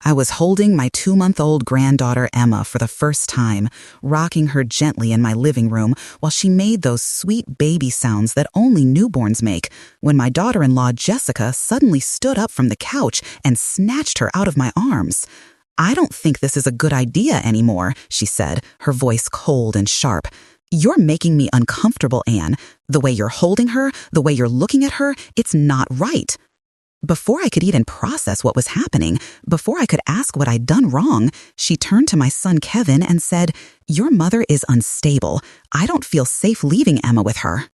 I was holding my 2-month-old granddaughter Emma for the first time, rocking her gently in my living room while she made those sweet baby sounds that only newborns make, when my daughter-in-law Jessica suddenly stood up from the couch and snatched her out of my arms. "I don't think this is a good idea anymore," she said, her voice cold and sharp. "You're making me uncomfortable, Anne. The way you're holding her, the way you're looking at her, it's not right." Before I could even process what was happening, before I could ask what I'd done wrong, she turned to my son Kevin and said, "Your mother is unstable. I don't feel safe leaving Emma with her.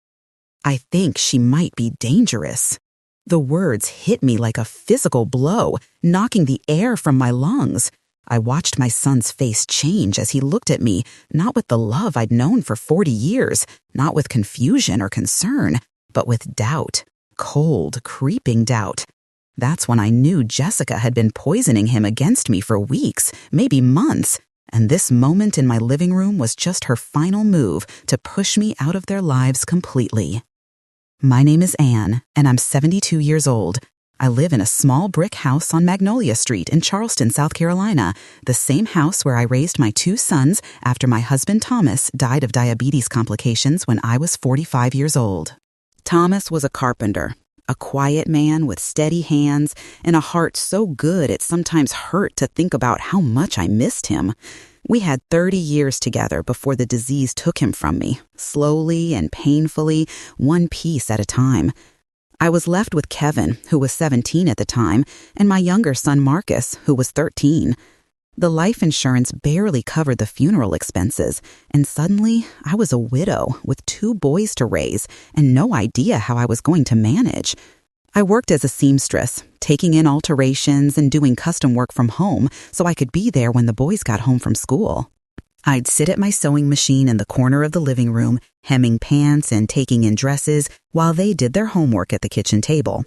I think she might be dangerous." The words hit me like a physical blow, knocking the air from my lungs. I watched my son's face change as he looked at me, not with the love I'd known for 40 years, not with confusion or concern, but with doubt, cold, creeping doubt. That's when I knew Jessica had been poisoning him against me for weeks, maybe months, and this moment in my living room was just her final move to push me out of their lives completely. My name is Anne, and I'm 72 years old. I live in a small brick house on Magnolia Street in Charleston, South Carolina, the same house where I raised my 2 sons after my husband Thomas died of diabetes complications when I was 45 years old. Thomas was a carpenter. A quiet man with steady hands and a heart so good it sometimes hurt to think about how much I missed him. We had 30 years together before the disease took him from me, slowly and painfully, one piece at a time. I was left with Kevin, who was 17 at the time, and my younger son Marcus, who was 13. The life insurance barely covered the funeral expenses, and suddenly I was a widow with 2 boys to raise and no idea how I was going to manage. I worked as a seamstress, taking in alterations and doing custom work from home so I could be there when the boys got home from school. I'd sit at my sewing machine in the corner of the living room, hemming pants and taking in dresses while they did their homework at the kitchen table.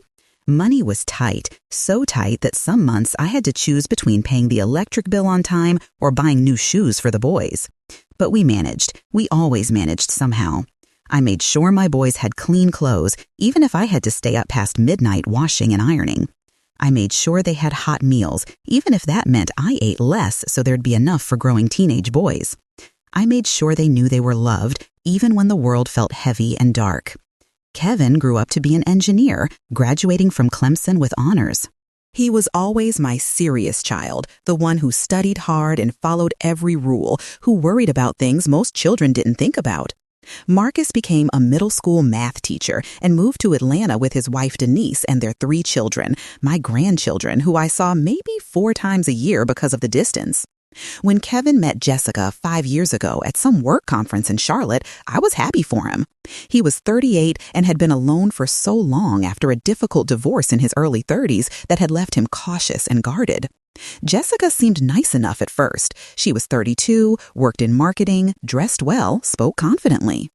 Money was tight, so tight that some months I had to choose between paying the electric bill on time or buying new shoes for the boys. But we managed. We always managed somehow. I made sure my boys had clean clothes, even if I had to stay up past midnight washing and ironing. I made sure they had hot meals, even if that meant I ate less so there'd be enough for growing teenage boys. I made sure they knew they were loved, even when the world felt heavy and dark. Kevin grew up to be an engineer, graduating from Clemson with honors. He was always my serious child, the one who studied hard and followed every rule, who worried about things most children didn't think about. Marcus became a middle school math teacher and moved to Atlanta with his wife Denise and their 3 children, my grandchildren, who I saw maybe 4 times a year because of the distance. When Kevin met Jessica 5 years ago at some work conference in Charlotte, I was happy for him. He was 38 and had been alone for so long after a difficult divorce in his early 30s that had left him cautious and guarded. Jessica seemed nice enough at first. She was 32, worked in marketing, dressed well, spoke confidently.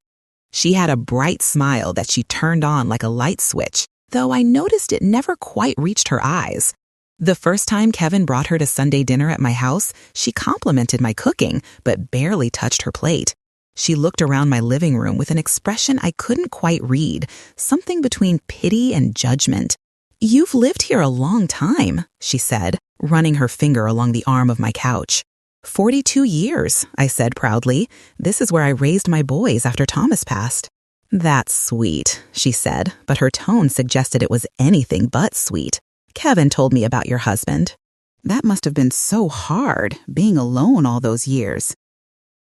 She had a bright smile that she turned on like a light switch, though I noticed it never quite reached her eyes. The first time Kevin brought her to Sunday dinner at my house, she complimented my cooking, but barely touched her plate. She looked around my living room with an expression I couldn't quite read, something between pity and judgment. "You've lived here a long time," she said, running her finger along the arm of my couch. 42 years, I said proudly. "This is where I raised my boys after Thomas passed." "That's sweet," she said, but her tone suggested it was anything but sweet. "Kevin told me about your husband." That must have been so hard, being alone all those years.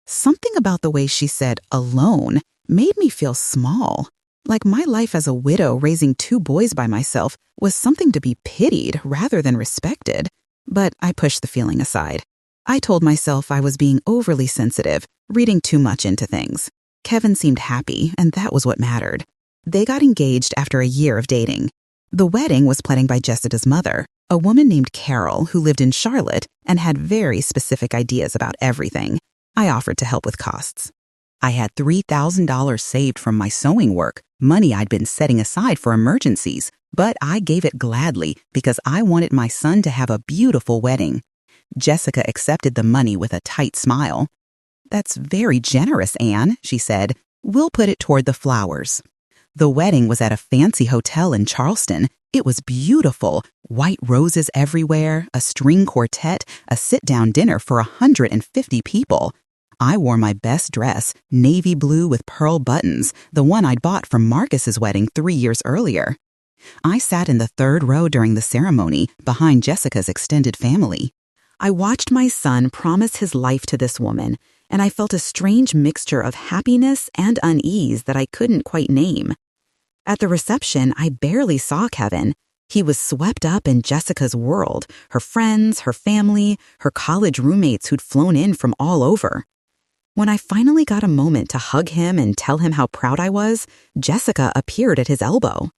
Something about the way she said alone made me feel small, like my life as a widow raising 2 boys by myself was something to be pitied rather than respected. But I pushed the feeling aside. I told myself I was being overly sensitive, reading too much into things. Kevin seemed happy, and that was what mattered. They got engaged after a year of dating. The wedding was planned by Jessica's mother, a woman named Carol who lived in Charlotte and had very specific ideas about everything. I offered to help with costs. I had $3,000 saved from my sewing work, money I'd been setting aside for emergencies, but I gave it gladly because I wanted my son to have a beautiful wedding. Jessica accepted the money with a tight smile. "That's very generous, Anne," she said. "We'll put it toward the flowers." The wedding was at a fancy hotel in Charleston, It was beautiful. White roses everywhere, a string quartet, a sit-down dinner for 150 people. I wore my best dress, navy blue with pearl buttons, the one I'd bought for Marcus's wedding 3 years earlier. I sat in the third row during the ceremony, behind Jessica's extended family. I watched my son promise his life to this woman, and I felt a strange mixture of happiness and unease that I couldn't quite name. At the reception, I barely saw Kevin. He was swept up in Jessica's world, her friends, her family, her college roommates who'd flown in from all over. When I finally got a moment to hug him and tell him how proud I was, Jessica appeared at his elbow.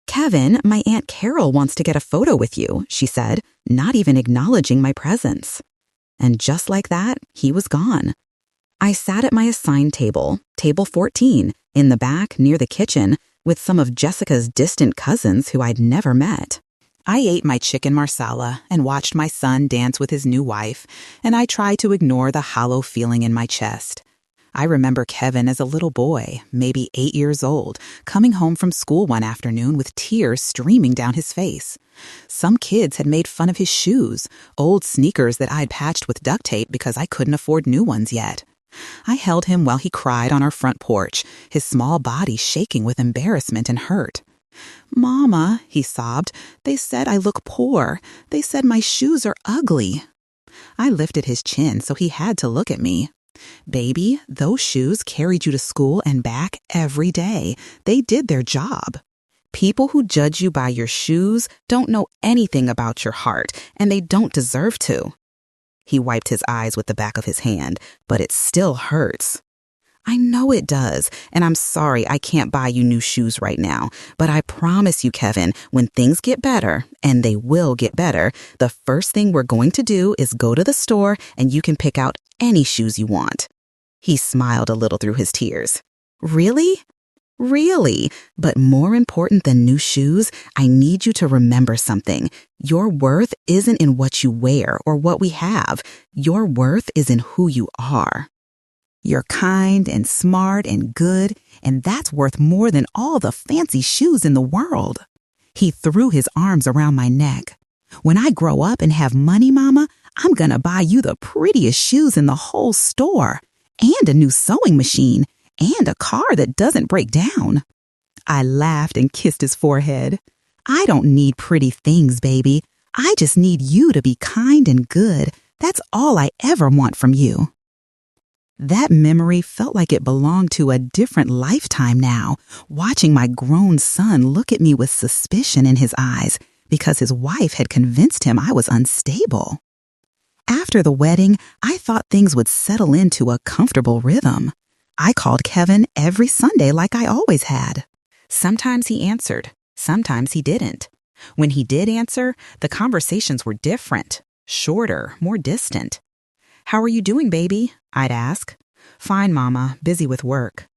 "Kevin, my Aunt Carol wants to get a photo with you," she said, not even acknowledging my presence. And just like that, he was gone. I sat at my assigned table, table 14, in the back near the kitchen, with some of Jessica's distant cousins who I'd never met. I ate my chicken marsala and watched my son dance with his new wife, and I tried to ignore the hollow feeling in my chest. I remember Kevin as a little boy, maybe 8 years old, coming home from school one afternoon with tears streaming down his face. Some kids had made fun of his shoes, old sneakers that I'd patched with duct tape because I couldn't afford new ones yet. I held him while he cried on our front porch, his small body shaking with embarrassment and hurt. "Mama," he sobbed, "they said I look poor. They said my shoes are ugly." I lifted his chin so he had to look at me. "Baby, those shoes carried you to school and back every day. They did their job. People who judge you by your shoes don't know anything about your heart, and they don't deserve to." He wiped his eyes with the back of his hand, "But it still hurts." "I know it does, and I'm sorry I can't buy you new shoes right now, but I promise you, Kevin, when things get better, and they will get better, the first thing we're going to do is go to the store and you can pick out any shoes you want." He smiled a little through his tears. "Really? Really? But more important than new shoes, I need you to remember something. Your worth isn't in what you wear or what we have. Your worth is in who you are. You're kind and smart and good, and that's worth more than all the fancy shoes in the world." He threw his arms around my neck. "When I grow up and have money, Mama, I'm gonna buy you the prettiest shoes in the whole store, and a new sewing machine, and a car that doesn't break down." I laughed and kissed his forehead. "I don't need pretty things, baby. I just need you to be kind and good. That's all I ever want from you." That memory felt like it belonged to a different lifetime now, watching my grown son look at me with suspicion in his eyes because his wife had convinced him I was unstable. After the wedding, I thought things would settle into a comfortable rhythm. I called Kevin every Sunday like I always had. Sometimes he answered, sometimes he didn't. When he did answer, the conversations were different, shorter, more distant. "How are you doing, baby?" I'd ask. "Fine, Mama, busy with work."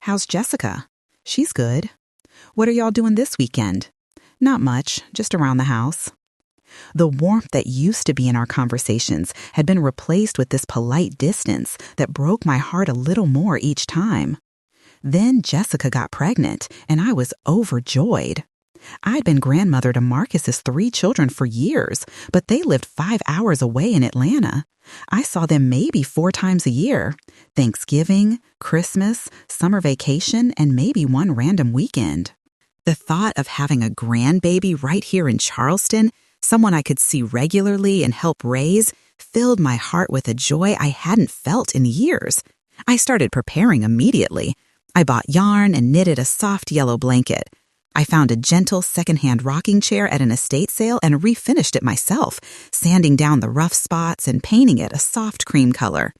"How's Jessica?" "She's good." "What are y'all doing this weekend?" "Not much, just around the house." The warmth that used to be in our conversations had been replaced with this polite distance that broke my heart a little more each time. Then Jessica got pregnant, and I was overjoyed. I'd been grandmother to Marcus's 3 children for years, but they lived 5 hours away in Atlanta. I saw them maybe 4 times a year: Thanksgiving, Christmas, summer vacation, and maybe one random weekend. The thought of having a grandbaby right here in Charleston, someone I could see regularly and help raise, filled my heart with a joy I hadn't felt in years. I started preparing immediately. I bought yarn and knitted a soft yellow blanket. I found a gentle secondhand rocking chair at an estate sale and refinished it myself, sanding down the rough spots and painting it a soft cream color.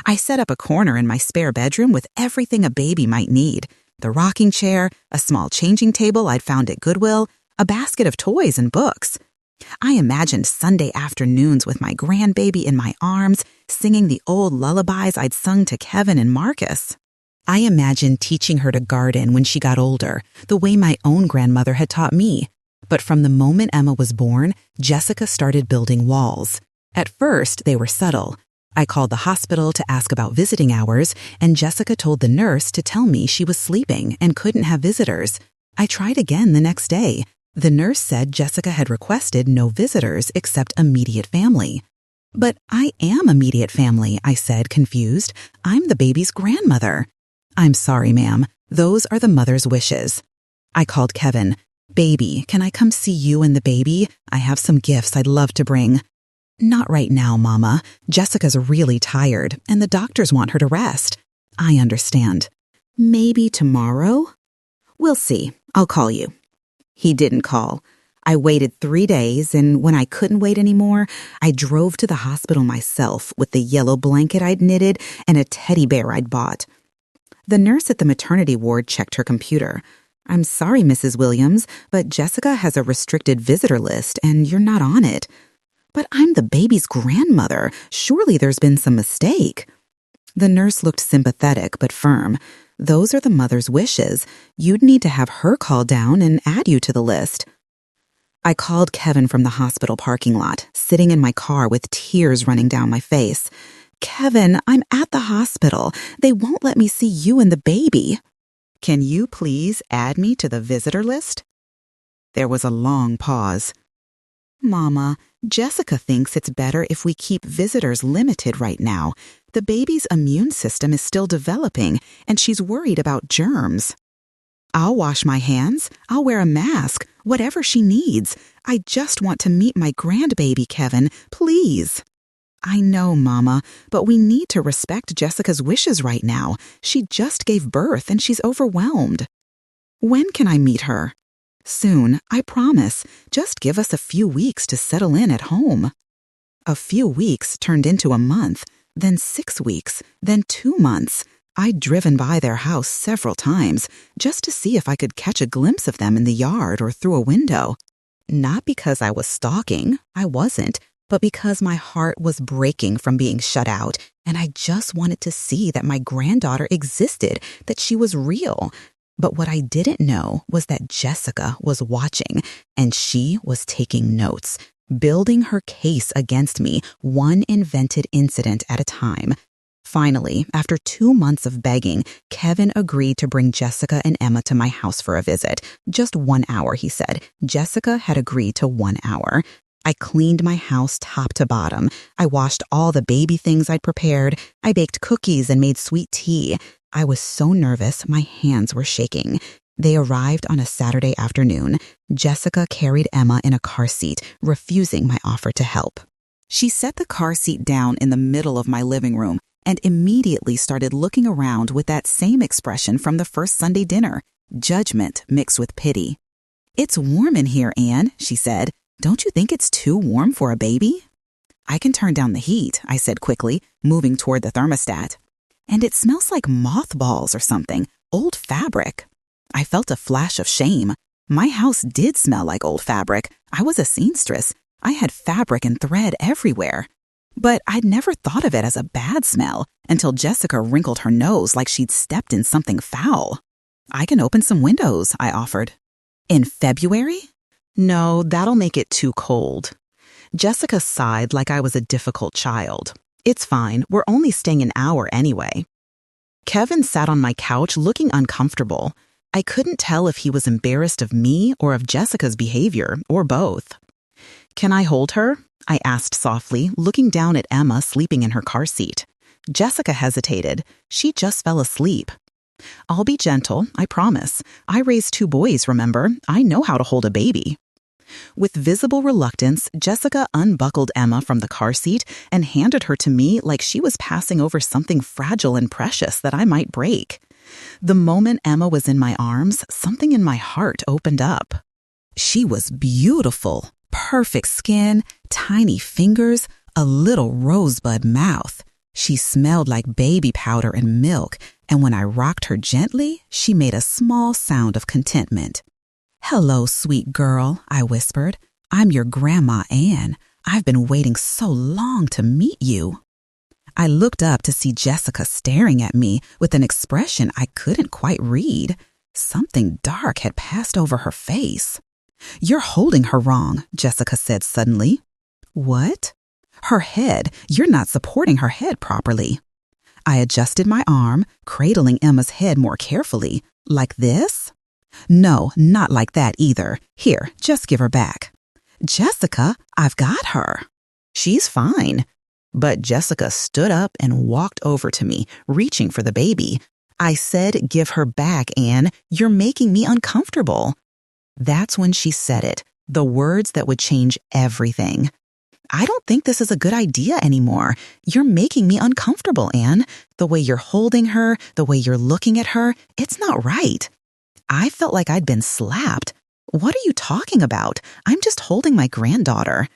I set up a corner in my spare bedroom with everything a baby might need: the rocking chair, a small changing table I'd found at Goodwill, a basket of toys and books. I imagined Sunday afternoons with my grandbaby in my arms, singing the old lullabies I'd sung to Kevin and Marcus. I imagined teaching her to garden when she got older, the way my own grandmother had taught me. But from the moment Emma was born, Jessica started building walls. At first, they were subtle. I called the hospital to ask about visiting hours, and Jessica told the nurse to tell me she was sleeping and couldn't have visitors. I tried again the next day. The nurse said Jessica had requested no visitors except immediate family. But I am immediate family, I said, confused. I'm the baby's grandmother. I'm sorry, ma'am. Those are the mother's wishes. I called Kevin. Baby, can I come see you and the baby? I have some gifts I'd love to bring. Not right now, Mama. Jessica's really tired, and the doctors want her to rest. I understand. Maybe tomorrow? We'll see. I'll call you. He didn't call. I waited 3 days, and when I couldn't wait anymore, I drove to the hospital myself with the yellow blanket I'd knitted and a teddy bear I'd bought. The nurse at the maternity ward checked her computer. I'm sorry, Mrs. Williams, but Jessica has a restricted visitor list, and you're not on it. But I'm the baby's grandmother. Surely there's been some mistake. The nurse looked sympathetic but firm. Those are the mother's wishes. You'd need to have her call down and add you to the list. I called Kevin from the hospital parking lot, sitting in my car with tears running down my face. Kevin, I'm at the hospital. They won't let me see you and the baby. Can you please add me to the visitor list? There was a long pause. Mama, Jessica thinks it's better if we keep visitors limited right now. The baby's immune system is still developing, and she's worried about germs. I'll wash my hands. I'll wear a mask. Whatever she needs. I just want to meet my grandbaby, Kevin. Please. I know, Mama, but we need to respect Jessica's wishes right now. She just gave birth and she's overwhelmed. When can I meet her? Soon, I promise. Just give us a few weeks to settle in at home. A few weeks turned into a month, then 6 weeks, then 2 months. I'd driven by their house several times just to see if I could catch a glimpse of them in the yard or through a window. Not because I was stalking, I wasn't, but because my heart was breaking from being shut out, and I just wanted to see that my granddaughter existed, that she was real. But what I didn't know was that Jessica was watching, and she was taking notes, building her case against me, one invented incident at a time. Finally, after 2 months of begging, Kevin agreed to bring Jessica and Emma to my house for a visit. Just 1 hour, he said. Jessica had agreed to 1 hour. I cleaned my house top to bottom. I washed all the baby things I'd prepared. I baked cookies and made sweet tea. I was so nervous, my hands were shaking. They arrived on a Saturday afternoon. Jessica carried Emma in a car seat, refusing my offer to help. She set the car seat down in the middle of my living room and immediately started looking around with that same expression from the first Sunday dinner, judgment mixed with pity. It's warm in here, Anne, she said. Don't you think it's too warm for a baby? I can turn down the heat, I said quickly, moving toward the thermostat. And it smells like mothballs or something, old fabric. I felt a flash of shame. My house did smell like old fabric. I was a seamstress. I had fabric and thread everywhere. But I'd never thought of it as a bad smell until Jessica wrinkled her nose like she'd stepped in something foul. I can open some windows, I offered. In February? No, that'll make it too cold. Jessica sighed like I was a difficult child. It's fine, we're only staying an hour anyway. Kevin sat on my couch looking uncomfortable. I couldn't tell if he was embarrassed of me or of Jessica's behavior, or both. Can I hold her? I asked softly, looking down at Emma sleeping in her car seat. Jessica hesitated. She just fell asleep. I'll be gentle, I promise. I raised 2 boys, remember? I know how to hold a baby. With visible reluctance, Jessica unbuckled Emma from the car seat and handed her to me like she was passing over something fragile and precious that I might break. The moment Emma was in my arms, something in my heart opened up. She was beautiful, perfect skin, tiny fingers, a little rosebud mouth. She smelled like baby powder and milk, and when I rocked her gently, she made a small sound of contentment. "Hello, sweet girl," I whispered. "I'm your Grandma Anne. I've been waiting so long to meet you." I looked up to see Jessica staring at me with an expression I couldn't quite read. Something dark had passed over her face. "You're holding her wrong," Jessica said suddenly. "What?" "Her head. You're not supporting her head properly." I adjusted my arm, cradling Emma's head more carefully. "Like this?" No, not like that either. Here, just give her back. Jessica, I've got her. She's fine. But Jessica stood up and walked over to me, reaching for the baby. I said, give her back, Anne. You're making me uncomfortable. That's when she said it, the words that would change everything. I don't think this is a good idea anymore. You're making me uncomfortable, Anne. The way you're holding her, the way you're looking at her, it's not right. I felt like I'd been slapped. What are you talking about? I'm just holding my granddaughter.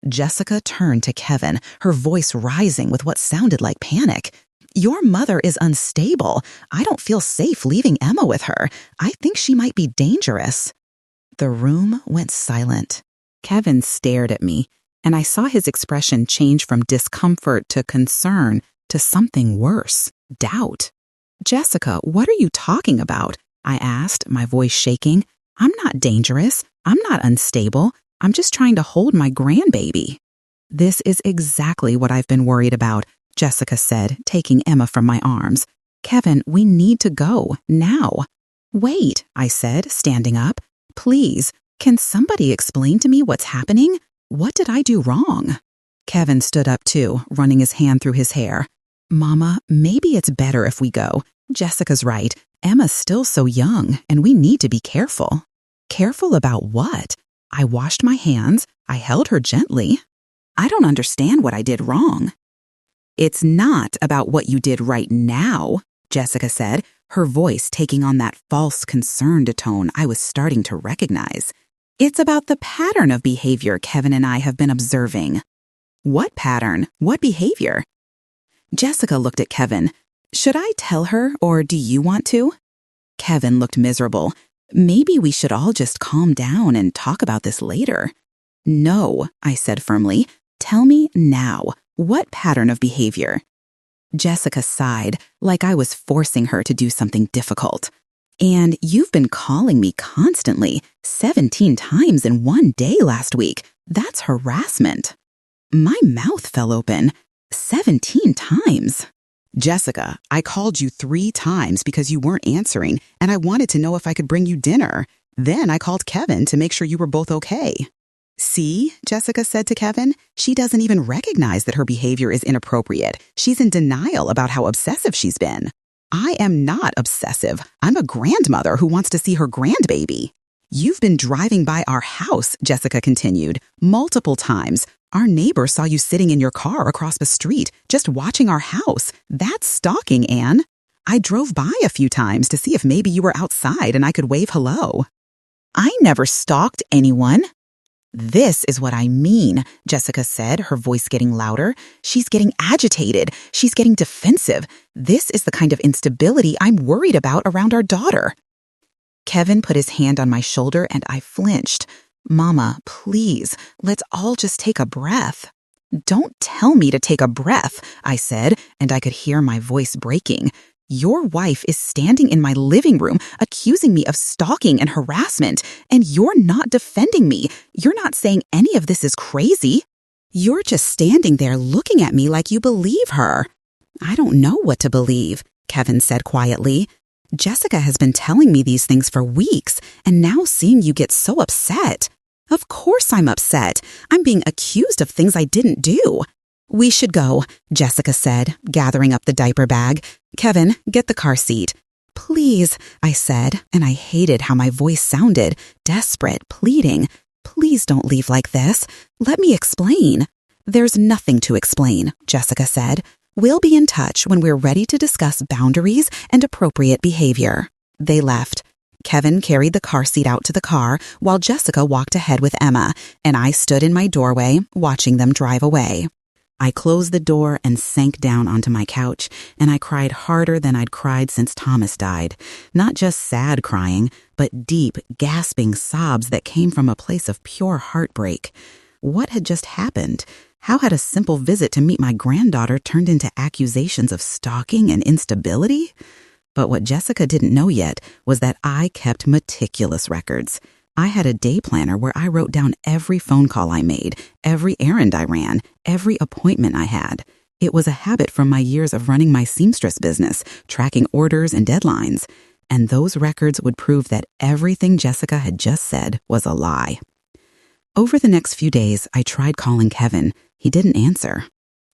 Jessica turned to Kevin, her voice rising with what sounded like panic. Your mother is unstable. I don't feel safe leaving Emma with her. I think she might be dangerous. The room went silent. Kevin stared at me, and I saw his expression change from discomfort to concern to something worse, doubt. Jessica, what are you talking about? I asked, my voice shaking. I'm not dangerous. I'm not unstable. I'm just trying to hold my grandbaby. This is exactly what I've been worried about, Jessica said, taking Emma from my arms. Kevin, we need to go, now. Wait, I said, standing up. Please, can somebody explain to me what's happening? What did I do wrong? Kevin stood up too, running his hand through his hair. Mama, maybe it's better if we go. Jessica's right. Emma's still so young, and we need to be careful. Careful about what? I washed my hands. I held her gently. I don't understand what I did wrong. It's not about what you did right now, Jessica said, her voice taking on that false concerned tone I was starting to recognize. It's about the pattern of behavior Kevin and I have been observing. What pattern? What behavior? Jessica looked at Kevin. Should I tell her, or do you want to? Kevin looked miserable. Maybe we should all just calm down and talk about this later. No, I said firmly. Tell me now. What pattern of behavior? Jessica sighed, like I was forcing her to do something difficult. And you've been calling me constantly, 17 times in one day last week. That's harassment. My mouth fell open. 17 times. Jessica, I called you 3 times because you weren't answering, and I wanted to know if I could bring you dinner. Then I called Kevin to make sure you were both okay. See, Jessica said to Kevin, she doesn't even recognize that her behavior is inappropriate. She's in denial about how obsessive she's been. I am not obsessive. I'm a grandmother who wants to see her grandbaby. You've been driving by our house, Jessica continued, multiple times. Our neighbor saw you sitting in your car across the street, just watching our house. That's stalking, Anne. I drove by a few times to see if maybe you were outside and I could wave hello. I never stalked anyone. This is what I mean, Jessica said, her voice getting louder. She's getting agitated. She's getting defensive. This is the kind of instability I'm worried about around our daughter. Kevin put his hand on my shoulder and I flinched. Mama, please, let's all just take a breath. Don't tell me to take a breath, I said, and I could hear my voice breaking. Your wife is standing in my living room accusing me of stalking and harassment, and you're not defending me. You're not saying any of this is crazy. You're just standing there looking at me like you believe her. I don't know what to believe, Kevin said quietly. Jessica has been telling me these things for weeks, and now seeing you get so upset. Of course I'm upset. I'm being accused of things I didn't do. We should go, Jessica said, gathering up the diaper bag. Kevin, get the car seat. Please, I said, and I hated how my voice sounded, desperate, pleading. Please don't leave like this. Let me explain. There's nothing to explain, Jessica said. We'll be in touch when we're ready to discuss boundaries and appropriate behavior. They left. Kevin carried the car seat out to the car while Jessica walked ahead with Emma, and I stood in my doorway watching them drive away. I closed the door and sank down onto my couch, and I cried harder than I'd cried since Thomas died. Not just sad crying, but deep, gasping sobs that came from a place of pure heartbreak. What had just happened? How had a simple visit to meet my granddaughter turned into accusations of stalking and instability? But what Jessica didn't know yet was that I kept meticulous records. I had a day planner where I wrote down every phone call I made, every errand I ran, every appointment I had. It was a habit from my years of running my seamstress business, tracking orders and deadlines. and those records would prove that everything Jessica had just said was a lie. Over the next few days, I tried calling Kevin. He didn't answer.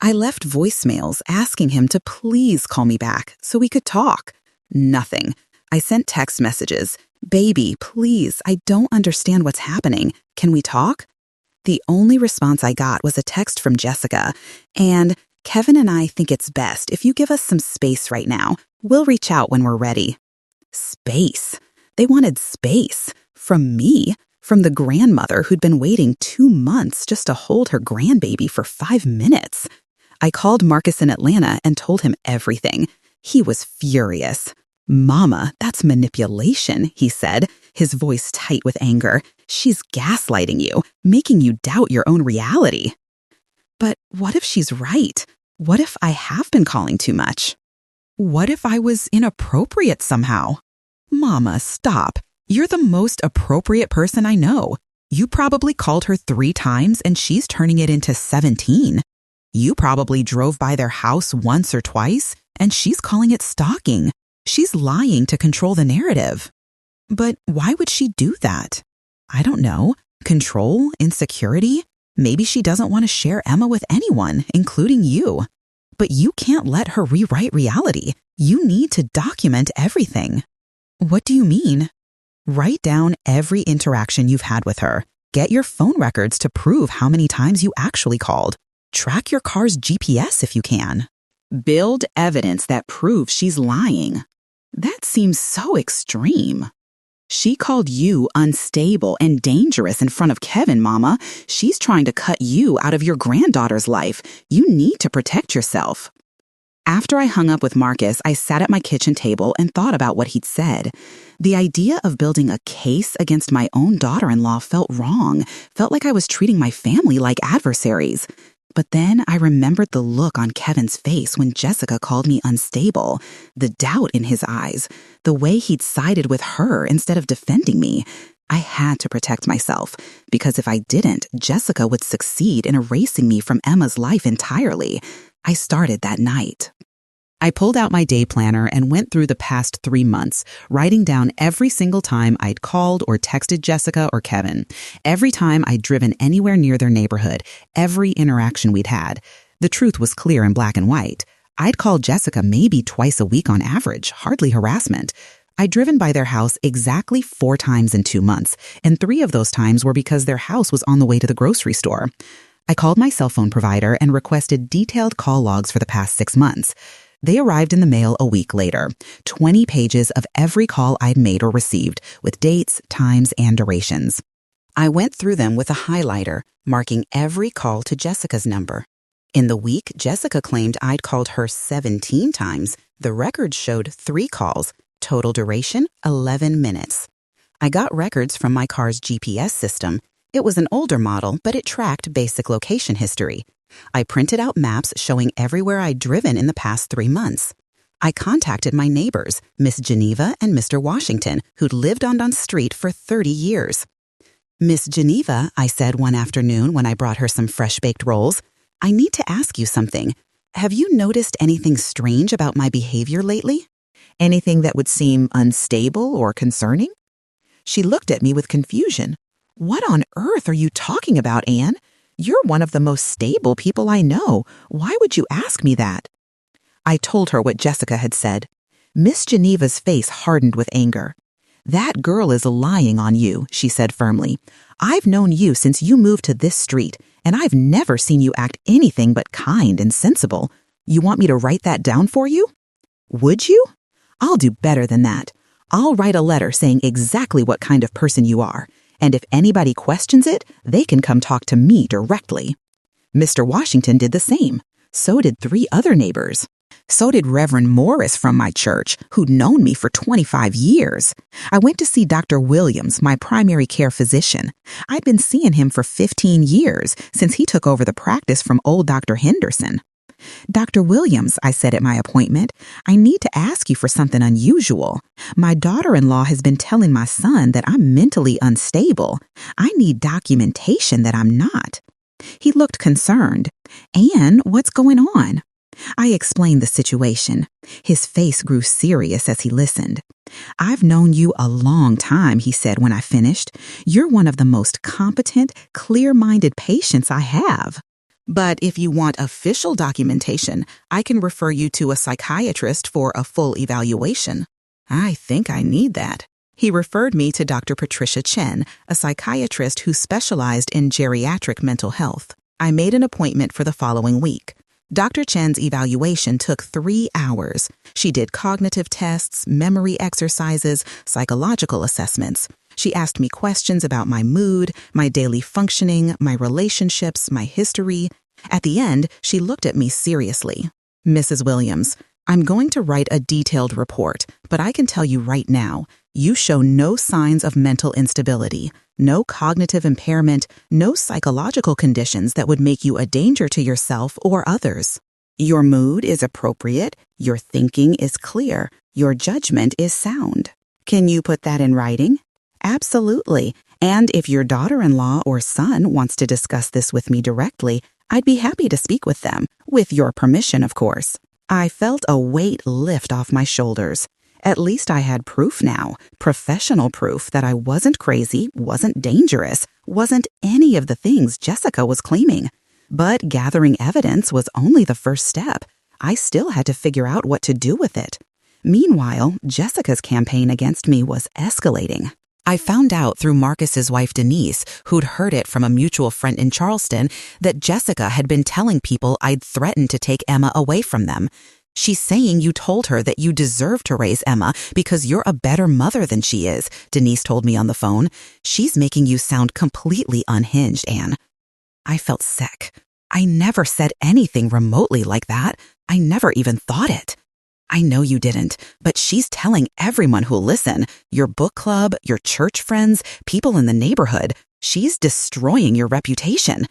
I left voicemails asking him to please call me back so we could talk. Nothing. I sent text messages. "Baby, please, I don't understand what's happening. Can we talk?" The only response I got was a text from Jessica, and "Kevin and I think it's best if you give us some space right now. We'll reach out when we're ready." Space. They wanted space. From me. From the grandmother who'd been waiting 2 months just to hold her grandbaby for 5 minutes. I called Marcus in Atlanta and told him everything. He was furious. "Mama, that's manipulation," he said, his voice tight with anger. "She's gaslighting you, making you doubt your own reality." But what if she's right? What if I have been calling too much? What if I was inappropriate somehow? "Mama, stop. You're the most appropriate person I know. You probably called her 3 times and she's turning it into 17. You probably drove by their house once or twice and she's calling it stalking. She's lying to control the narrative." But why would she do that? I don't know. Control? Insecurity? Maybe she doesn't want to share Emma with anyone, including you. But you can't let her rewrite reality. You need to document everything. What do you mean? Write down every interaction you've had with her. Get your phone records to prove how many times you actually called. Track your car's GPS if you can. Build evidence that proves she's lying. That seems so extreme. She called you unstable and dangerous in front of Kevin, Mama. She's trying to cut you out of your granddaughter's life. You need to protect yourself. After I hung up with Marcus, I sat at my kitchen table and thought about what he'd said. The idea of building a case against my own daughter-in-law felt wrong, felt like I was treating my family like adversaries. But then I remembered the look on Kevin's face when Jessica called me unstable, the doubt in his eyes, the way he'd sided with her instead of defending me. I had to protect myself, because if I didn't, Jessica would succeed in erasing me from Emma's life entirely. I started that night. I pulled out my day planner and went through the past 3 months, writing down every single time I'd called or texted Jessica or Kevin, every time I'd driven anywhere near their neighborhood, every interaction we'd had. The truth was clear in black and white. I'd called Jessica maybe twice a week on average, hardly harassment. I'd driven by their house exactly 4 times in 2 months, and 3 of those times were because their house was on the way to the grocery store. I called my cell phone provider and requested detailed call logs for the past 6 months. They arrived in the mail a week later, 20 pages of every call I'd made or received, with dates, times, and durations. I went through them with a highlighter, marking every call to Jessica's number. In the week Jessica claimed I'd called her 17 times, the records showed 3 calls, total duration 11 minutes. I got records from my car's GPS system. It was an older model, but it tracked basic location history. I printed out maps showing everywhere I'd driven in the past 3 months. I contacted my neighbors, Miss Geneva and Mr. Washington, who'd lived on Dunn Street for 30 years. "Miss Geneva," I said one afternoon when I brought her some fresh-baked rolls, "I need to ask you something. Have you noticed anything strange about my behavior lately? Anything that would seem unstable or concerning?" She looked at me with confusion. "What on earth are you talking about, Anne? You're one of the most stable people I know. Why would you ask me that?" I told her what Jessica had said. Miss Geneva's face hardened with anger. "That girl is lying on you," she said firmly. "I've known you since you moved to this street, and I've never seen you act anything but kind and sensible. You want me to write that down for you?" "Would you?" "I'll do better than that. I'll write a letter saying exactly what kind of person you are. And if anybody questions it, they can come talk to me directly." Mr. Washington did the same. So did 3 other neighbors. So did Reverend Morris from my church, who'd known me for 25 years. I went to see Dr. Williams, my primary care physician. I'd been seeing him for 15 years, since he took over the practice from old Dr. Henderson. "Dr. Williams," I said at my appointment, "I need to ask you for something unusual. My daughter-in-law has been telling my son that I'm mentally unstable. I need documentation that I'm not." He looked concerned. "Anne, what's going on?" I explained the situation. His face grew serious as he listened. "I've known you a long time," he said when I finished. "You're one of the most competent, clear-minded patients I have. But if you want official documentation, I can refer you to a psychiatrist for a full evaluation." I think I need that. He referred me to Dr. Patricia Chen, a psychiatrist who specialized in geriatric mental health. I made an appointment for the following week. Dr. Chen's evaluation took 3 hours. She did cognitive tests, memory exercises, psychological assessments. She asked me questions about my mood, my daily functioning, my relationships, my history. At the end, she looked at me seriously. "Mrs. Williams, I'm going to write a detailed report, but I can tell you right now, you show no signs of mental instability, no cognitive impairment, no psychological conditions that would make you a danger to yourself or others. Your mood is appropriate, your thinking is clear, your judgment is sound. Can you put that in writing?" "Absolutely. And if your daughter-in-law or son wants to discuss this with me directly, I'd be happy to speak with them, with your permission, of course." I felt a weight lift off my shoulders. At least I had proof now, professional proof that I wasn't crazy, wasn't dangerous, wasn't any of the things Jessica was claiming. But gathering evidence was only the first step. I still had to figure out what to do with it. Meanwhile, Jessica's campaign against me was escalating. I found out through Marcus's wife Denise, who'd heard it from a mutual friend in Charleston, that Jessica had been telling people I'd threatened to take Emma away from them. "She's saying you told her that you deserve to raise Emma because you're a better mother than she is," Denise told me on the phone. "She's making you sound completely unhinged, Anne." I felt sick. I never said anything remotely like that. I never even thought it. "I know you didn't, but she's telling everyone who'll listen, your book club, your church friends, people in the neighborhood. She's destroying your reputation."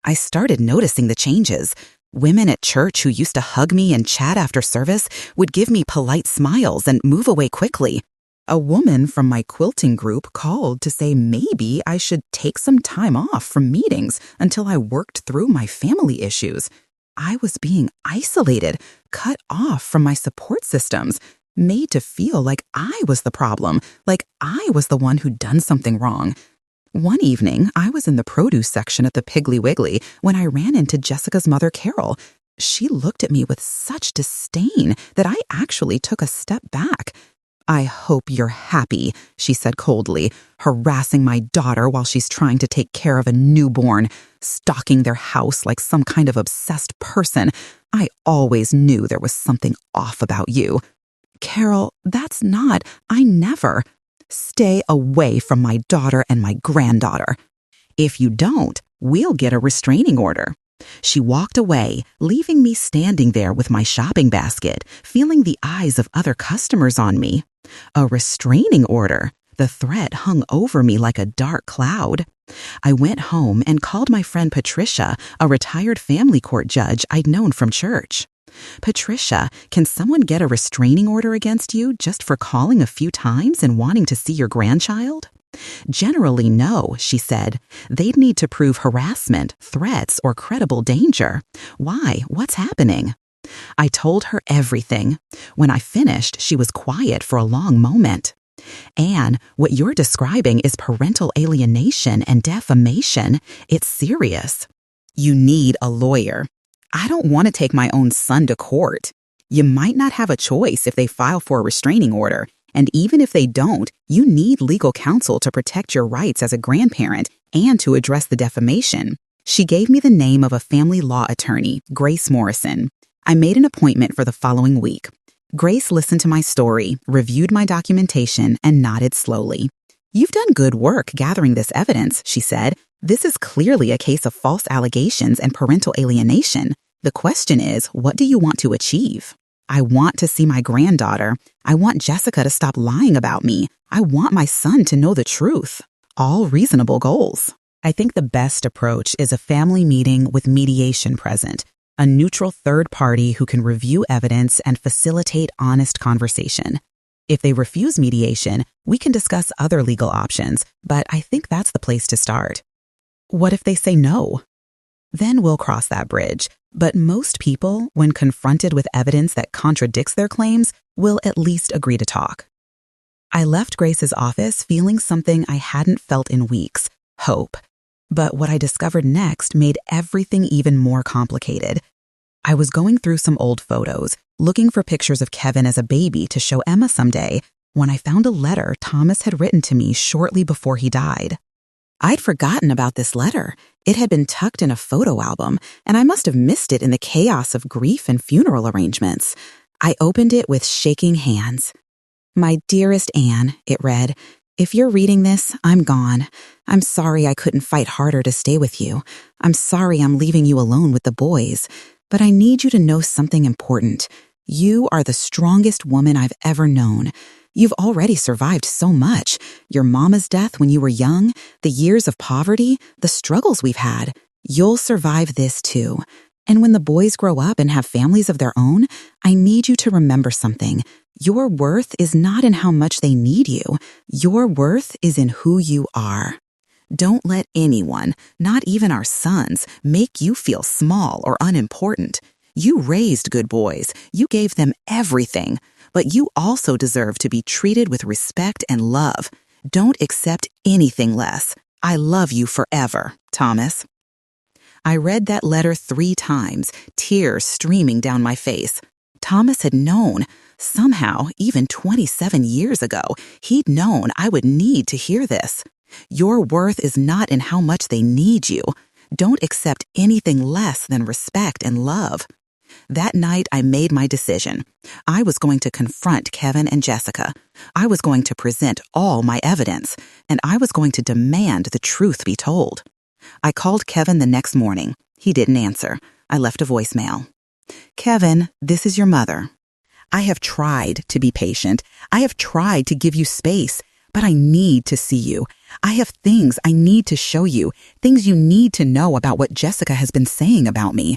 I started noticing the changes. Women at church who used to hug me and chat after service would give me polite smiles and move away quickly. A woman from my quilting group called to say maybe I should take some time off from meetings until I worked through my family issues. I was being isolated, cut off from my support systems, made to feel like I was the problem, like I was the one who'd done something wrong. One evening, I was in the produce section at the Piggly Wiggly when I ran into Jessica's mother, Carol. She looked at me with such disdain that I actually took a step back. "I hope you're happy," she said coldly, harassing my daughter while she's trying to take care of a newborn, stalking their house like some kind of obsessed person. "I always knew there was something off about you." "Carol, that's not, I never. Stay away from my daughter and my granddaughter. If you don't, we'll get a restraining order." She walked away, leaving me standing there with my shopping basket, feeling the eyes of other customers on me. A restraining order. The threat hung over me like a dark cloud. I went home and called my friend Patricia, a retired family court judge I'd known from church. "Patricia, can someone get a restraining order against you just for calling a few times and wanting to see your grandchild?" "Generally, no," she said. "They'd need to prove harassment, threats, or credible danger. Why? What's happening?" I told her everything. When I finished, she was quiet for a long moment. "Anne, what you're describing is parental alienation and defamation. It's serious. You need a lawyer. I don't want to take my own son to court. You might not have a choice if they file for a restraining order, and even if they don't, you need legal counsel to protect your rights as a grandparent and to address the defamation." She gave me the name of a family law attorney, Grace Morrison. I made an appointment for the following week. Grace listened to my story, reviewed my documentation, and nodded slowly. "You've done good work gathering this evidence," she said. "This is clearly a case of false allegations and parental alienation. The question is, what do you want to achieve?" "I want to see my granddaughter. I want Jessica to stop lying about me. I want my son to know the truth." All reasonable goals. I think the best approach is a family meeting with mediation present, a neutral third party who can review evidence and facilitate honest conversation. If they refuse mediation, we can discuss other legal options, but I think that's the place to start. What if they say no? Then we'll cross that bridge. But most people, when confronted with evidence that contradicts their claims, will at least agree to talk. I left Grace's office feeling something I hadn't felt in weeks: hope. But what I discovered next made everything even more complicated. I was going through some old photos, looking for pictures of Kevin as a baby to show Emma someday, when I found a letter Thomas had written to me shortly before he died. I'd forgotten about this letter. It had been tucked in a photo album, and I must have missed it in the chaos of grief and funeral arrangements. I opened it with shaking hands. "My dearest Anne," it read, "if you're reading this, I'm gone. I'm sorry I couldn't fight harder to stay with you. I'm sorry I'm leaving you alone with the boys. But I need you to know something important. You are the strongest woman I've ever known. You've already survived so much. Your mama's death when you were young, the years of poverty, the struggles we've had. You'll survive this too. And when the boys grow up and have families of their own, I need you to remember something. Your worth is not in how much they need you. Your worth is in who you are. Don't let anyone, not even our sons, make you feel small or unimportant. You raised good boys. You gave them everything. But you also deserve to be treated with respect and love. Don't accept anything less. I love you forever, Thomas." I read that letter 3 times, tears streaming down my face. Thomas had known. Somehow, even 27 years ago, he'd known I would need to hear this. Your worth is not in how much they need you. Don't accept anything less than respect and love. That night, I made my decision. I was going to confront Kevin and Jessica. I was going to present all my evidence, and I was going to demand the truth be told. I called Kevin the next morning. He didn't answer. I left a voicemail. "Kevin, this is your mother. I have tried to be patient. I have tried to give you space, but I need to see you. I have things I need to show you, things you need to know about what Jessica has been saying about me.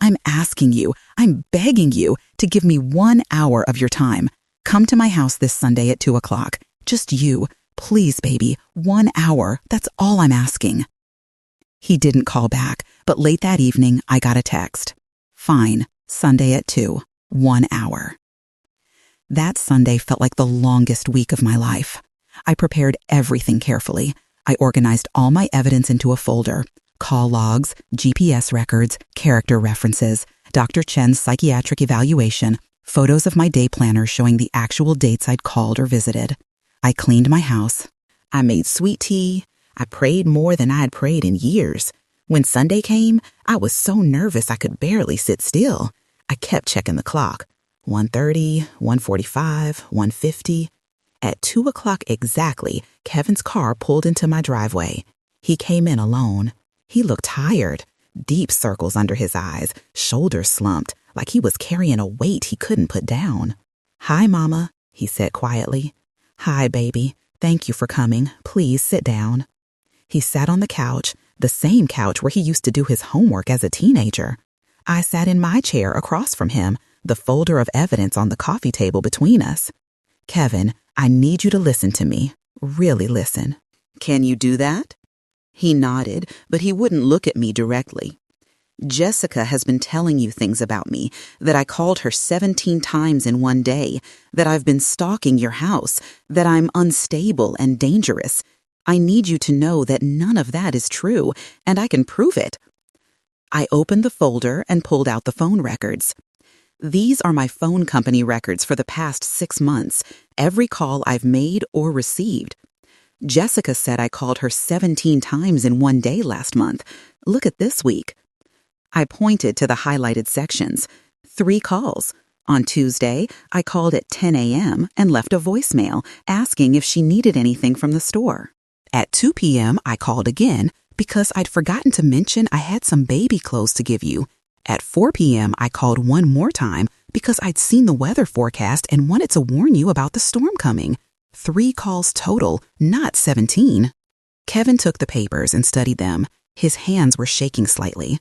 I'm asking you, I'm begging you to give me 1 hour of your time. Come to my house this Sunday at 2 o'clock. Just you. Please, baby, 1 hour. That's all I'm asking." He didn't call back, but late that evening, I got a text. "Fine, Sunday at 2, 1 hour." That Sunday felt like the longest week of my life. I prepared everything carefully. I organized all my evidence into a folder: call logs, GPS records, character references, Dr. Chen's psychiatric evaluation, photos of my day planner showing the actual dates I'd called or visited. I cleaned my house. I made sweet tea. I prayed more than I had prayed in years. When Sunday came, I was so nervous I could barely sit still. I kept checking the clock. 1:30, 1:45, 1:50. At 2 o'clock exactly, Kevin's car pulled into my driveway. He came in alone. He looked tired, deep circles under his eyes, shoulders slumped, like he was carrying a weight he couldn't put down. "Hi, Mama," he said quietly. "Hi, baby. Thank you for coming. Please sit down." He sat on the couch, the same couch where he used to do his homework as a teenager. I sat in my chair across from him, the folder of evidence on the coffee table between us. "Kevin, I need you to listen to me. Really listen." "Can you do that?" He nodded, but he wouldn't look at me directly. "Jessica has been telling you things about me, that I called her 17 times in one day, that I've been stalking your house, that I'm unstable and dangerous. I need you to know that none of that is true, and I can prove it." I opened the folder and pulled out the phone records. These are my phone company records for the past 6 months, every call I've made or received. Jessica said I called her 17 times in one day last month. Look at this week. I pointed to the highlighted sections. 3 calls. On Tuesday, I called at 10 a.m. and left a voicemail asking if she needed anything from the store. At 2 p.m., I called again because I'd forgotten to mention I had some baby clothes to give you. At 4 p.m., I called one more time because I'd seen the weather forecast and wanted to warn you about the storm coming. 3 calls total, not 17. Kevin took the papers and studied them. His hands were shaking slightly.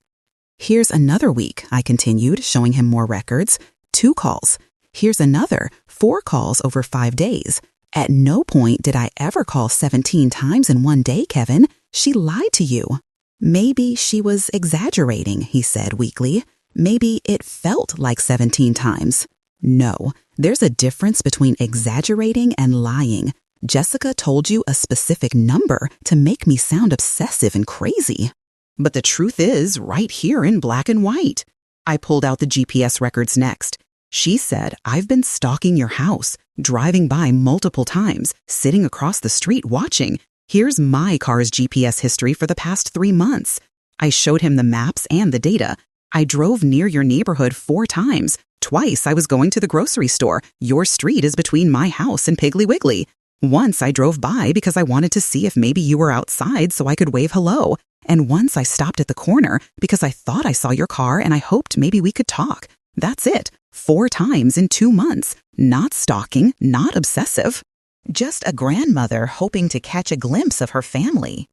"Here's another week," I continued, showing him more records. 2 calls. Here's another, 4 calls over 5 days. At no point did I ever call 17 times in one day, Kevin. She lied to you. Maybe she was exaggerating, he said weakly. Maybe it felt like 17 times. No, there's a difference between exaggerating and lying. Jessica told you a specific number to make me sound obsessive and crazy. But the truth is right here in black and white. I pulled out the GPS records next. She said, I've been stalking your house, driving by multiple times, sitting across the street watching. Here's my car's GPS history for the past 3 months. I showed him the maps and the data. I drove near your neighborhood 4 times. Twice I was going to the grocery store. Your street is between my house and Piggly Wiggly. Once I drove by because I wanted to see if maybe you were outside so I could wave hello. And once I stopped at the corner because I thought I saw your car and I hoped maybe we could talk. That's it. 4 times in 2 months. Not stalking, not obsessive. Just a grandmother hoping to catch a glimpse of her family.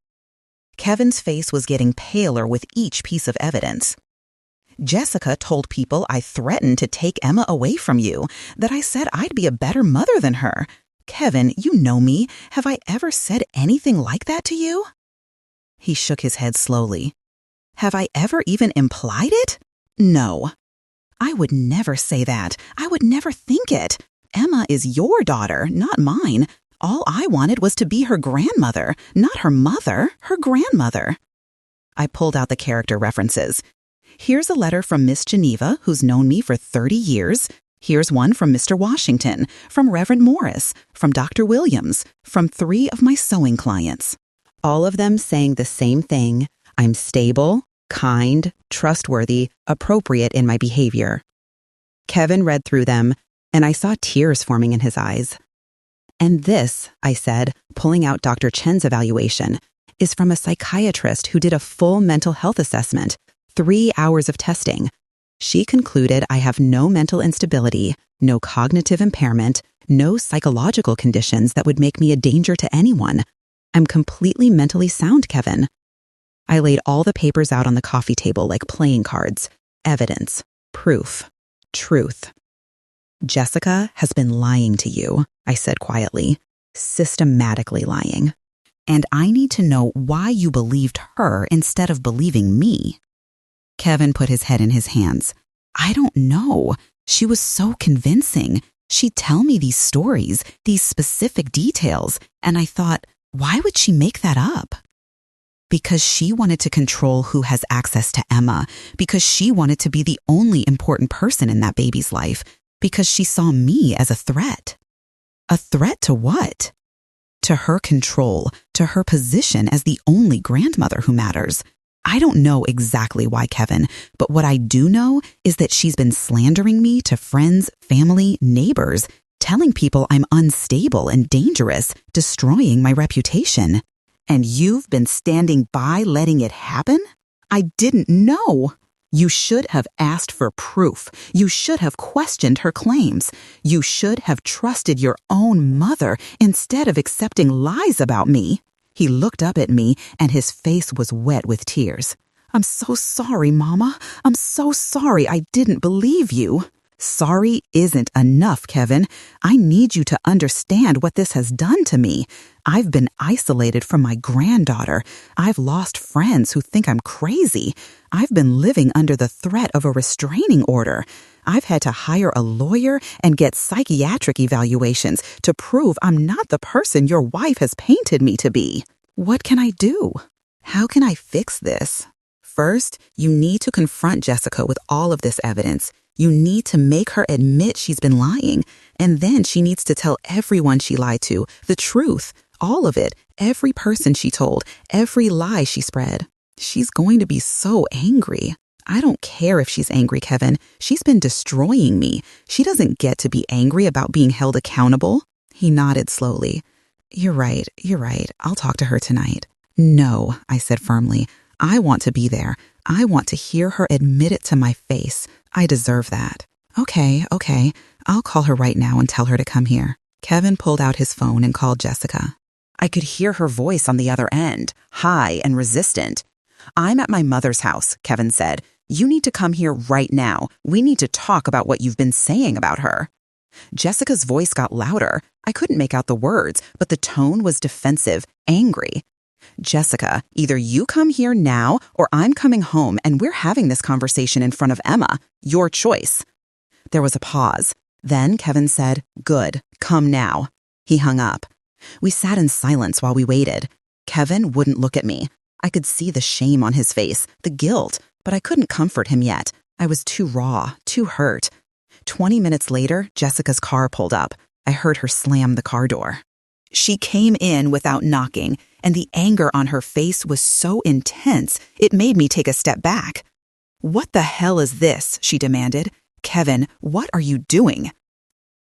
Kevin's face was getting paler with each piece of evidence. Jessica told people I threatened to take Emma away from you, that I said I'd be a better mother than her. Kevin, you know me. Have I ever said anything like that to you? He shook his head slowly. Have I ever even implied it? No. I would never say that. I would never think it. Emma is your daughter, not mine. All I wanted was to be her grandmother, not her mother, her grandmother. I pulled out the character references. Here's a letter from Miss Geneva, who's known me for 30 years. Here's one from Mr. Washington, from Reverend Morris, from Dr. Williams, from 3 of my sewing clients. All of them saying the same thing. I'm stable, kind, trustworthy, appropriate in my behavior. Kevin read through them, and I saw tears forming in his eyes. And this, I said, pulling out Dr. Chen's evaluation, is from a psychiatrist who did a full mental health assessment, 3 hours of testing. She concluded I have no mental instability, no cognitive impairment, no psychological conditions that would make me a danger to anyone. I'm completely mentally sound, Kevin. I laid all the papers out on the coffee table like playing cards. Evidence, proof, truth. Jessica has been lying to you, I said quietly, systematically lying. And I need to know why you believed her instead of believing me. Kevin put his head in his hands. I don't know. She was so convincing. She'd tell me these stories, these specific details, and I thought, why would she make that up? Because she wanted to control who has access to Emma, because she wanted to be the only important person in that baby's life, because she saw me as a threat. A threat to what? To her control, to her position as the only grandmother who matters. I don't know exactly why, Kevin, but what I do know is that she's been slandering me to friends, family, neighbors, telling people I'm unstable and dangerous, destroying my reputation. And you've been standing by letting it happen? I didn't know. You should have asked for proof. You should have questioned her claims. You should have trusted your own mother instead of accepting lies about me. He looked up at me and his face was wet with tears. I'm so sorry, Mama. I'm so sorry I didn't believe you. Sorry isn't enough, Kevin. I need you to understand what this has done to me. I've been isolated from my granddaughter. I've lost friends who think I'm crazy. I've been living under the threat of a restraining order. I've had to hire a lawyer and get psychiatric evaluations to prove I'm not the person your wife has painted me to be. What can I do? How can I fix this? First, you need to confront Jessica with all of this evidence. You need to make her admit she's been lying. And then she needs to tell everyone she lied to, the truth, all of it, every person she told, every lie she spread. She's going to be so angry. I don't care if she's angry, Kevin. She's been destroying me. She doesn't get to be angry about being held accountable. He nodded slowly. You're right. I'll talk to her tonight. No, I said firmly. I want to be there. I want to hear her admit it to my face. I deserve that. Okay. I'll call her right now and tell her to come here. Kevin pulled out his phone and called Jessica. I could hear her voice on the other end, high and resistant. I'm at my mother's house, Kevin said. You need to come here right now. We need to talk about what you've been saying about her. Jessica's voice got louder. I couldn't make out the words, but the tone was defensive, angry. Jessica, either you come here now or I'm coming home and we're having this conversation in front of Emma. Your choice. There was a pause. Then Kevin said, "Good, come now." He hung up. We sat in silence while we waited. Kevin wouldn't look at me. I could see the shame on his face, the guilt, but I couldn't comfort him yet. I was too raw, too hurt. 20 minutes later, Jessica's car pulled up. I heard her slam the car door. She came in without knocking, and the anger on her face was so intense, it made me take a step back. "What the hell is this?" she demanded. "Kevin, what are you doing?"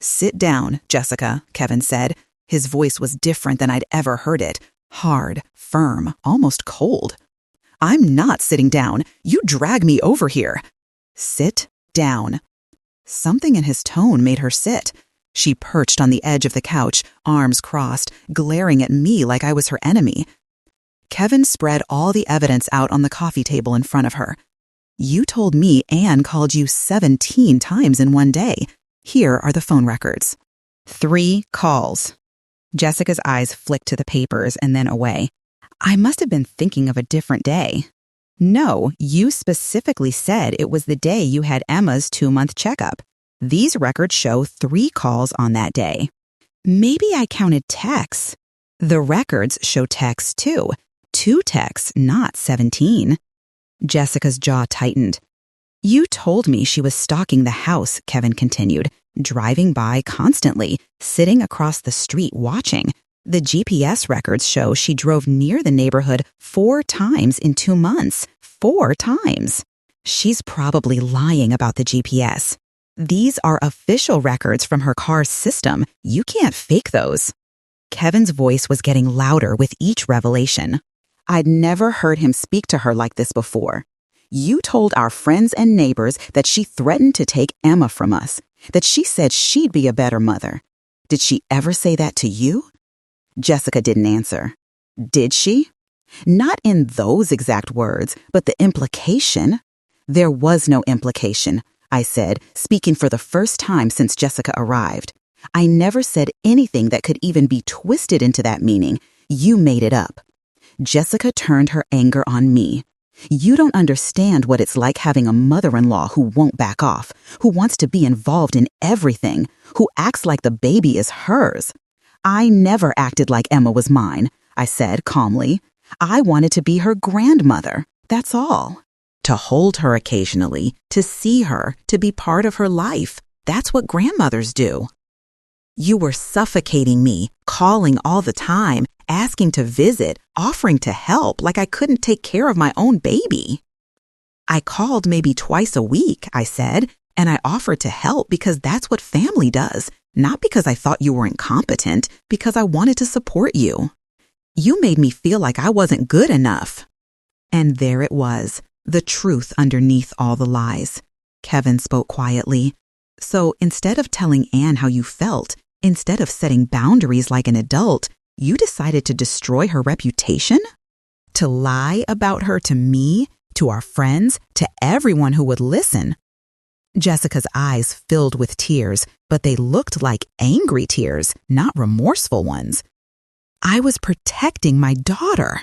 "Sit down, Jessica," Kevin said. His voice was different than I'd ever heard it. Hard, firm, almost cold. "I'm not sitting down. You drag me over here." "Sit down." Something in his tone made her sit. She perched on the edge of the couch, arms crossed, glaring at me like I was her enemy. Kevin spread all the evidence out on the coffee table in front of her. "You told me Anne called you 17 times in one day. Here are the phone records." 3 calls. Jessica's eyes flicked to the papers and then away. "I must have been thinking of a different day." "No, you specifically said it was the day you had Emma's 2-month checkup. These records show 3 calls on that day." "Maybe I counted texts." "The records show texts too. 2 texts, not 17. Jessica's jaw tightened. "You told me she was stalking the house," Kevin continued, "driving by constantly, sitting across the street watching. The GPS records show she drove near the neighborhood 4 times in 2 months. 4 times. She's probably lying about the GPS. These are official records from her car's system. You can't fake those." Kevin's voice was getting louder with each revelation. I'd never heard him speak to her like this before. "You told our friends and neighbors that she threatened to take Emma from us, that she said she'd be a better mother. Did she ever say that to you?" Jessica didn't answer. "Did she?" "Not in those exact words, but the implication." "There was no implication," I said, speaking for the first time since Jessica arrived. "I never said anything that could even be twisted into that meaning. You made it up." Jessica turned her anger on me. "You don't understand what it's like having a mother-in-law who won't back off, who wants to be involved in everything, who acts like the baby is hers." "I never acted like Emma was mine," I said calmly. "I wanted to be her grandmother, that's all. To hold her occasionally, to see her, to be part of her life. That's what grandmothers do." "You were suffocating me, calling all the time, asking to visit, offering to help like I couldn't take care of my own baby." "I called maybe twice a week," I said, "and I offered to help because that's what family does, not because I thought you were incompetent, because I wanted to support you. You made me feel like I wasn't good enough." And there it was, the truth underneath all the lies. Kevin spoke quietly. "So instead of telling Anne how you felt, instead of setting boundaries like an adult, you decided to destroy her reputation? To lie about her to me, to our friends, to everyone who would listen." Jessica's eyes filled with tears, but they looked like angry tears, not remorseful ones. "I was protecting my daughter."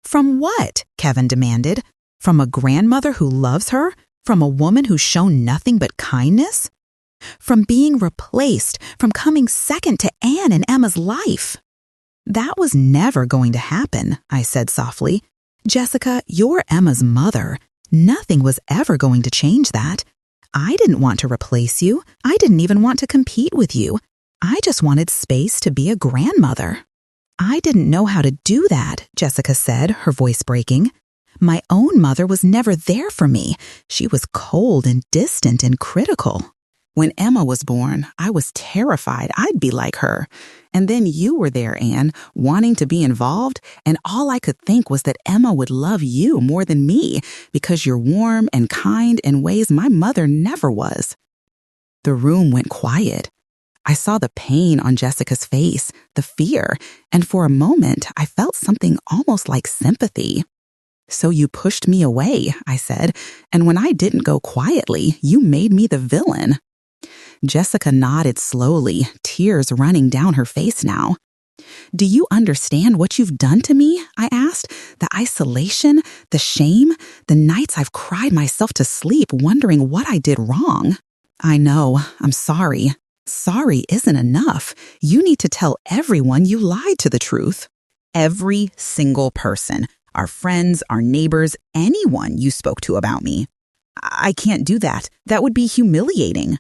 "From what?" Kevin demanded. "From a grandmother who loves her? From a woman who's shown nothing but kindness? From being replaced, from coming second to Anne in Emma's life?" "That was never going to happen," I said softly. "Jessica, you're Emma's mother. Nothing was ever going to change that. I didn't want to replace you. I didn't even want to compete with you. I just wanted space to be a grandmother." "I didn't know how to do that," Jessica said, her voice breaking. "My own mother was never there for me. She was cold and distant and critical. When Emma was born, I was terrified I'd be like her. And then you were there, Anne, wanting to be involved, and all I could think was that Emma would love you more than me because you're warm and kind in ways my mother never was." The room went quiet. I saw the pain on Jessica's face, the fear, and for a moment I felt something almost like sympathy. "So you pushed me away," I said, "and when I didn't go quietly, you made me the villain." Jessica nodded slowly, tears running down her face now. Do you understand what you've done to me? I asked. The isolation, the shame, the nights I've cried myself to sleep wondering what I did wrong. I know, I'm sorry. Sorry isn't enough. You need to tell everyone you lied to the truth. Every single person, our friends, our neighbors, anyone you spoke to about me. I can't do that. That would be humiliating.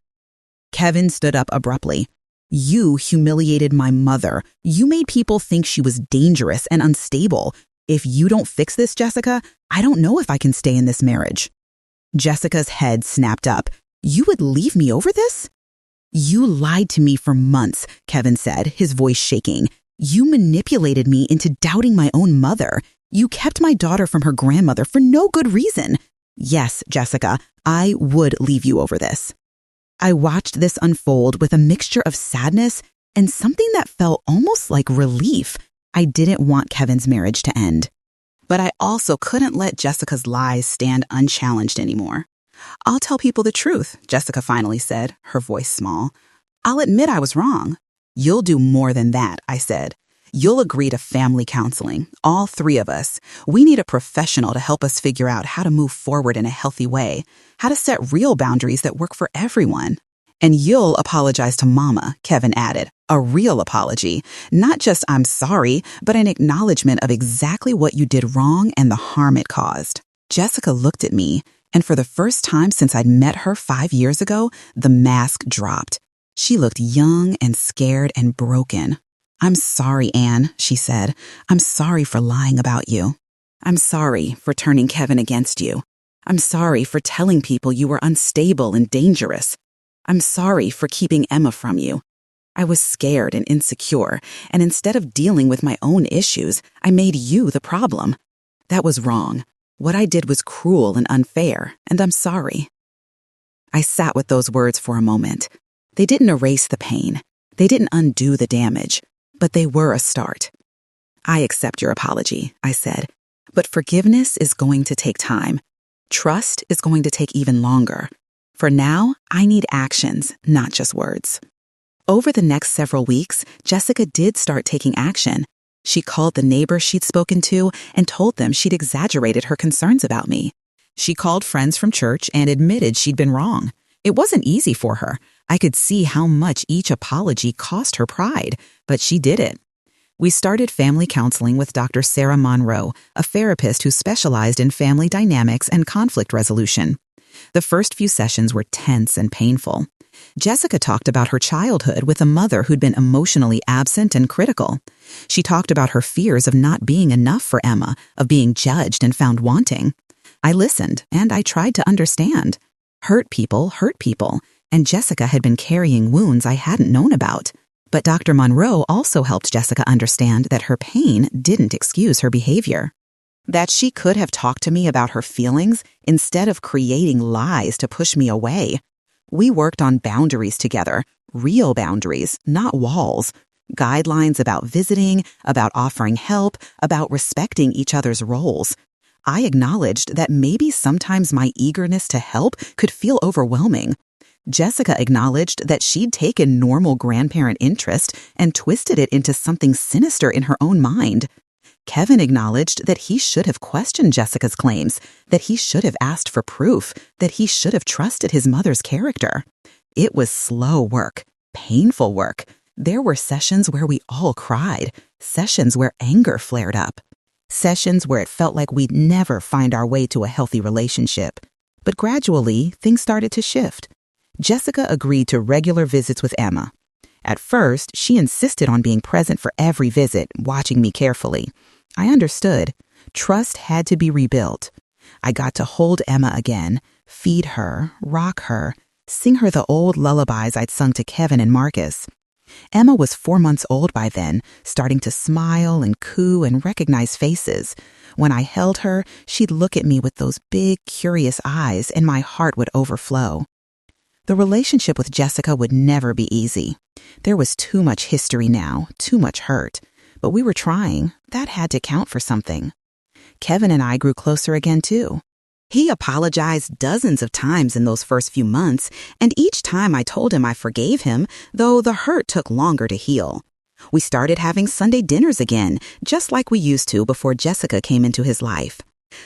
Kevin stood up abruptly. You humiliated my mother. You made people think she was dangerous and unstable. If you don't fix this, Jessica, I don't know if I can stay in this marriage. Jessica's head snapped up. You would leave me over this? You lied to me for months, Kevin said, his voice shaking. You manipulated me into doubting my own mother. You kept my daughter from her grandmother for no good reason. Yes, Jessica, I would leave you over this. I watched this unfold with a mixture of sadness and something that felt almost like relief. I didn't want Kevin's marriage to end. But I also couldn't let Jessica's lies stand unchallenged anymore. I'll tell people the truth, Jessica finally said, her voice small. I'll admit I was wrong. You'll do more than that, I said. You'll agree to family counseling, all three of us. We need a professional to help us figure out how to move forward in a healthy way, how to set real boundaries that work for everyone. And you'll apologize to Mama, Kevin added. A real apology. Not just I'm sorry, but an acknowledgement of exactly what you did wrong and the harm it caused. Jessica looked at me, and for the first time since I'd met her 5 years ago, the mask dropped. She looked young and scared and broken. I'm sorry, Anne, she said. I'm sorry for lying about you. I'm sorry for turning Kevin against you. I'm sorry for telling people you were unstable and dangerous. I'm sorry for keeping Emma from you. I was scared and insecure, and instead of dealing with my own issues, I made you the problem. That was wrong. What I did was cruel and unfair, and I'm sorry. I sat with those words for a moment. They didn't erase the pain. They didn't undo the damage. But they were a start. I accept your apology, I said, but forgiveness is going to take time. Trust is going to take even longer. For now, I need actions, not just words. Over the next several weeks, Jessica did start taking action. She called the neighbors she'd spoken to and told them she'd exaggerated her concerns about me. She called friends from church and admitted she'd been wrong. It wasn't easy for her. I could see how much each apology cost her pride, but she did it. We started family counseling with Dr. Sarah Monroe, a therapist who specialized in family dynamics and conflict resolution. The first few sessions were tense and painful. Jessica talked about her childhood with a mother who'd been emotionally absent and critical. She talked about her fears of not being enough for Emma, of being judged and found wanting. I listened, and I tried to understand. Hurt people, and Jessica had been carrying wounds I hadn't known about. But Dr. Monroe also helped Jessica understand that her pain didn't excuse her behavior. That she could have talked to me about her feelings instead of creating lies to push me away. We worked on boundaries together, real boundaries, not walls. Guidelines about visiting, about offering help, about respecting each other's roles. I acknowledged that maybe sometimes my eagerness to help could feel overwhelming. Jessica acknowledged that she'd taken normal grandparent interest and twisted it into something sinister in her own mind. Kevin acknowledged that he should have questioned Jessica's claims, that he should have asked for proof, that he should have trusted his mother's character. It was slow work, painful work. There were sessions where we all cried, sessions where anger flared up, sessions where it felt like we'd never find our way to a healthy relationship. But gradually, things started to shift. Jessica agreed to regular visits with Emma. At first, she insisted on being present for every visit, watching me carefully. I understood. Trust had to be rebuilt. I got to hold Emma again, feed her, rock her, sing her the old lullabies I'd sung to Kevin and Marcus. Emma was 4 months old by then, starting to smile and coo and recognize faces. When I held her, she'd look at me with those big, curious eyes, and my heart would overflow. The relationship with Jessica would never be easy. There was too much history now, too much hurt. But we were trying. That had to count for something. Kevin and I grew closer again, too. He apologized dozens of times in those first few months, and each time I told him I forgave him, though the hurt took longer to heal. We started having Sunday dinners again, just like we used to before Jessica came into his life.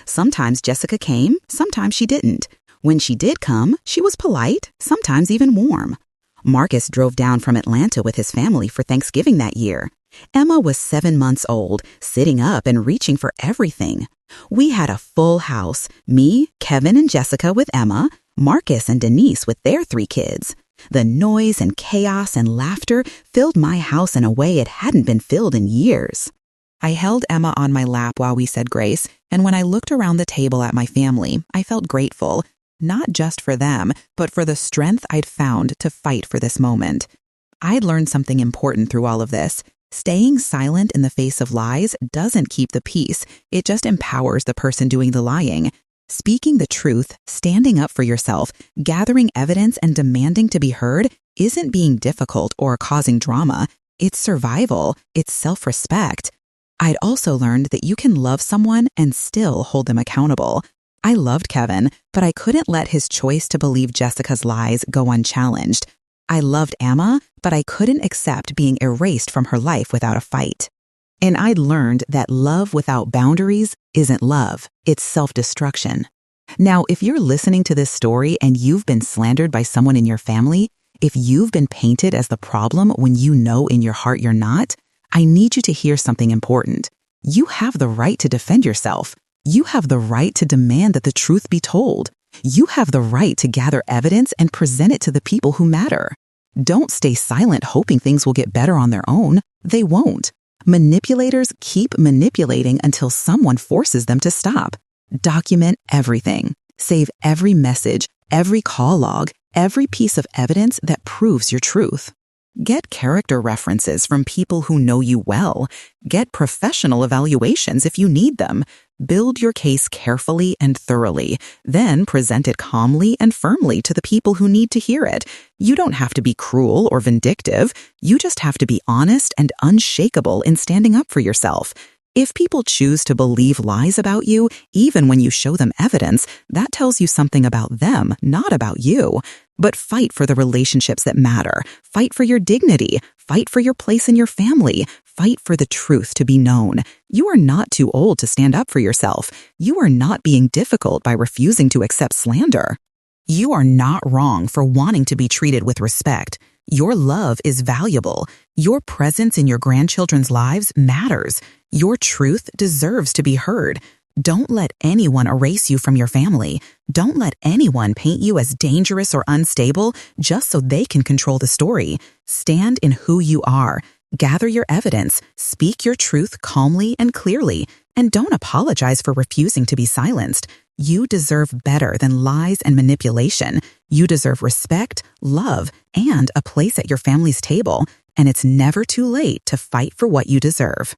Sometimes Jessica came, sometimes she didn't. When she did come, she was polite, sometimes even warm. Marcus drove down from Atlanta with his family for Thanksgiving that year. Emma was 7 months old, sitting up and reaching for everything. We had a full house, me, Kevin, and Jessica with Emma, Marcus and Denise with their 3 kids. The noise and chaos and laughter filled my house in a way it hadn't been filled in years. I held Emma on my lap while we said grace, and when I looked around the table at my family, I felt grateful, not just for them, but for the strength I'd found to fight for this moment. I'd learned something important through all of this. Staying silent in the face of lies doesn't keep the peace, it just empowers the person doing the lying. Speaking the truth, standing up for yourself, gathering evidence and demanding to be heard isn't being difficult or causing drama. It's survival, it's self-respect. I'd also learned that you can love someone and still hold them accountable. I loved Kevin, but I couldn't let his choice to believe Jessica's lies go unchallenged. I loved Emma, but I couldn't accept being erased from her life without a fight. And I'd learned that love without boundaries isn't love, it's self-destruction. Now, if you're listening to this story and you've been slandered by someone in your family, if you've been painted as the problem when you know in your heart you're not, I need you to hear something important. You have the right to defend yourself. You have the right to demand that the truth be told. You have the right to gather evidence and present it to the people who matter. Don't stay silent hoping things will get better on their own. They won't. Manipulators keep manipulating until someone forces them to stop. Document everything. Save every message, every call log, every piece of evidence that proves your truth. Get character references from people who know you well. Get professional evaluations if you need them. Build your case carefully and thoroughly. Then present it calmly and firmly to the people who need to hear it. You don't have to be cruel or vindictive. You just have to be honest and unshakable in standing up for yourself. If people choose to believe lies about you, even when you show them evidence, that tells you something about them, not about you. But fight for the relationships that matter. Fight for your dignity. Fight for your place in your family. Fight for the truth to be known. You are not too old to stand up for yourself. You are not being difficult by refusing to accept slander. You are not wrong for wanting to be treated with respect. Your love is valuable. Your presence in your grandchildren's lives matters. Your truth deserves to be heard. Don't let anyone erase you from your family. Don't let anyone paint you as dangerous or unstable just so they can control the story. Stand in who you are. Gather your evidence. Speak your truth calmly and clearly. And don't apologize for refusing to be silenced. You deserve better than lies and manipulation. You deserve respect, love, and a place at your family's table. And it's never too late to fight for what you deserve.